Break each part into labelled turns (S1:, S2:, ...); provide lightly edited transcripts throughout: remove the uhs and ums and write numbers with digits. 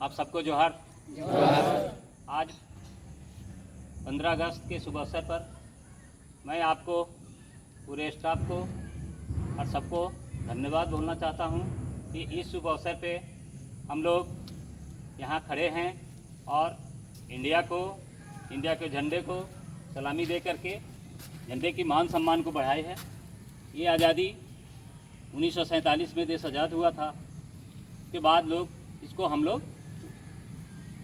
S1: आप सबको जोहार। आज 15 अगस्त के शुभ अवसर पर मैं आपको, पूरे स्टाफ को और सबको धन्यवाद बोलना चाहता हूं कि इस शुभ अवसर पे हम लोग यहाँ खड़े हैं और इंडिया के झंडे को सलामी दे करके झंडे की मान सम्मान को बढ़ाए है। ये आज़ादी 1947 में देश आज़ाद हुआ था। के बाद इसको हम लोग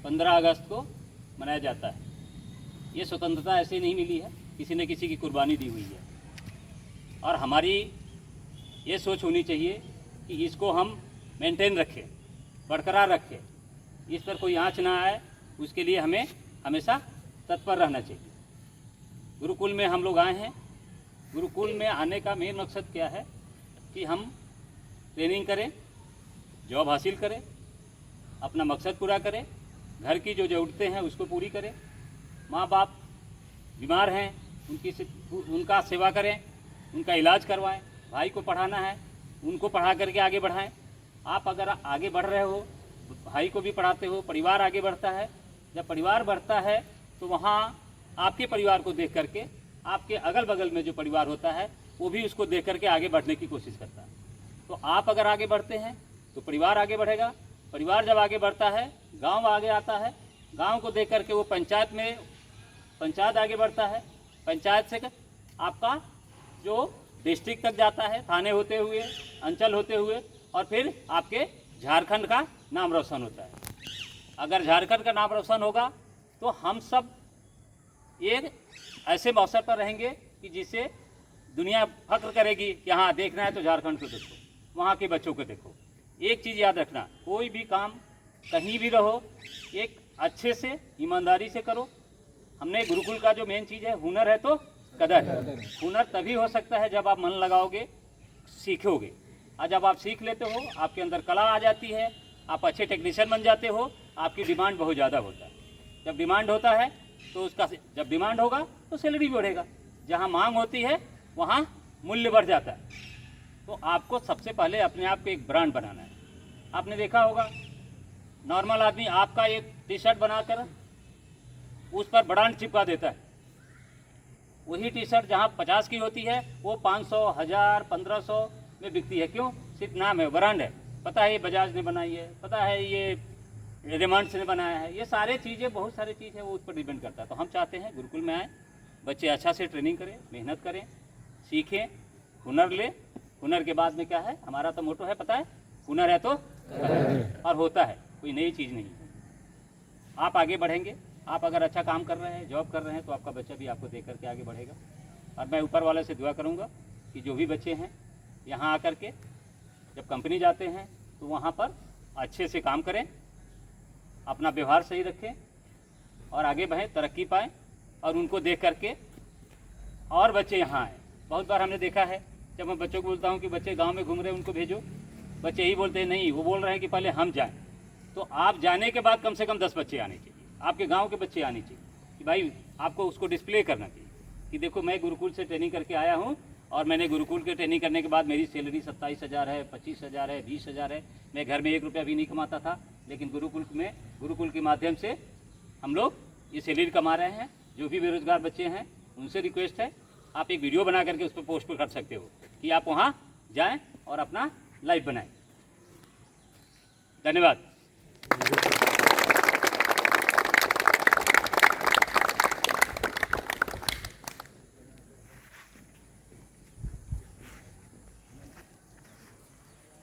S1: 15 अगस्त को मनाया जाता है। ये स्वतंत्रता ऐसे नहीं मिली है, किसी न किसी की कुर्बानी दी हुई है और हमारी ये सोच होनी चाहिए कि इसको हम मेंटेन रखें, बरकरार रखें, इस पर कोई आँच ना आए, उसके लिए हमें हमेशा तत्पर रहना चाहिए। गुरुकुल में हम लोग आए हैं। गुरुकुल में आने का मेन मकसद क्या है कि हम ट्रेनिंग करें, जॉब हासिल करें, अपना मकसद पूरा करें, घर की जो ज़रूरतें हैं उसको पूरी करें, माँ बाप बीमार हैं उनका सेवा करें, उनका इलाज करवाएं, भाई को पढ़ाना है उनको पढ़ा करके आगे बढ़ाएं। आप अगर आगे बढ़ रहे हो, भाई को भी पढ़ाते हो, परिवार आगे बढ़ता है। जब परिवार बढ़ता है तो वहाँ आपके परिवार को देख करके आपके अगल बगल में जो परिवार होता है वो भी उसको देख करके आगे बढ़ने की कोशिश करता है। तो आप अगर आगे बढ़ते हैं तो परिवार आगे बढ़ेगा, परिवार जब आगे बढ़ता है गांव आगे आता है, गांव को देख करके वो पंचायत आगे बढ़ता है, पंचायत से आपका जो डिस्ट्रिक्ट तक जाता है, थाने होते हुए, अंचल होते हुए, और फिर आपके झारखंड का नाम रोशन होता है। अगर झारखंड का नाम रोशन होगा तो हम सब एक ऐसे अवसर पर रहेंगे कि जिससे दुनिया फख्र करेगी कि हाँ देखना है तो झारखंड को देखो, वहाँ के बच्चों को देखो। एक चीज़ याद रखना, कोई भी काम कहीं भी रहो एक अच्छे से ईमानदारी से करो। हमने गुरुकुल का जो मेन चीज़ है, हुनर है तो कदर है। हुनर तभी हो सकता है जब आप मन लगाओगे, सीखोगे, और जब आप सीख लेते हो आपके अंदर कला आ जाती है, आप अच्छे टेक्नीशियन बन जाते हो, आपकी डिमांड बहुत ज़्यादा होता है। जब डिमांड होता है तो जब डिमांड होगा तो सैलरी भी बढ़ेगा। जहाँ मांग होती है वहाँ मूल्य बढ़ जाता है। तो आपको सबसे पहले अपने आप को एक ब्रांड बनाना है। आपने देखा होगा नॉर्मल आदमी आपका एक टी शर्ट बनाकर उस पर ब्रांड चिपका देता है। वही टी शर्ट जहाँ 50 की होती है वो 500, 1000, 1500 में बिकती है। क्यों? सिर्फ नाम है, ब्रांड है। पता है ये बजाज ने बनाई है, पता है ये रेमंड्स ने बनाया है। ये सारे चीज़ें, बहुत सारी चीज़ है, वो उस पर डिपेंड करता है। तो हम चाहते हैं गुरुकुल में आए, बच्चे अच्छा से ट्रेनिंग करें, मेहनत करें, सीखें, हुनर लें। हुनर के बाद में क्या है, हमारा तो मोटो है, पता है, हुनर है तो और होता है, कोई नई चीज़ नहीं है। आप आगे बढ़ेंगे। आप अगर अच्छा काम कर रहे हैं, जॉब कर रहे हैं, तो आपका बच्चा भी आपको देख करके आगे बढ़ेगा। और मैं ऊपर वाले से दुआ करूँगा कि जो भी बच्चे हैं यहाँ आकर के जब कंपनी जाते हैं तो वहाँ पर अच्छे से काम करें, अपना व्यवहार सही रखें और आगे बढ़ें, तरक्की पाएँ, और उनको देख करके और बच्चे यहाँ आएँ। बहुत बार हमने देखा है, जब मैं बच्चों को बोलता हूँ कि बच्चे गांव में घूम रहे हैं उनको भेजो, बच्चे यही बोलते हैं नहीं, वो बोल रहे हैं कि पहले हम जाएं। तो आप जाने के बाद कम से कम 10 बच्चे आने चाहिए, आपके गांव के बच्चे आने चाहिए कि भाई आपको उसको डिस्प्ले करना चाहिए कि देखो मैं गुरुकुल से ट्रेनिंग करके आया हूँ और मैंने गुरुकुल के ट्रेनिंग करने के बाद मेरी सैलरी 27,000 है, 25,000 है, 20,000 है। मैं घर में 1 रुपया भी नहीं कमाता था, लेकिन गुरुकुल के माध्यम से हम लोग ये सैलरी कमा रहे हैं। जो भी बेरोजगार बच्चे हैं उनसे रिक्वेस्ट है, आप एक वीडियो बना करके उस पर पोस्ट कर सकते हो कि आप वहाँ जाएं और अपना लाइफ बनाएं। धन्यवाद।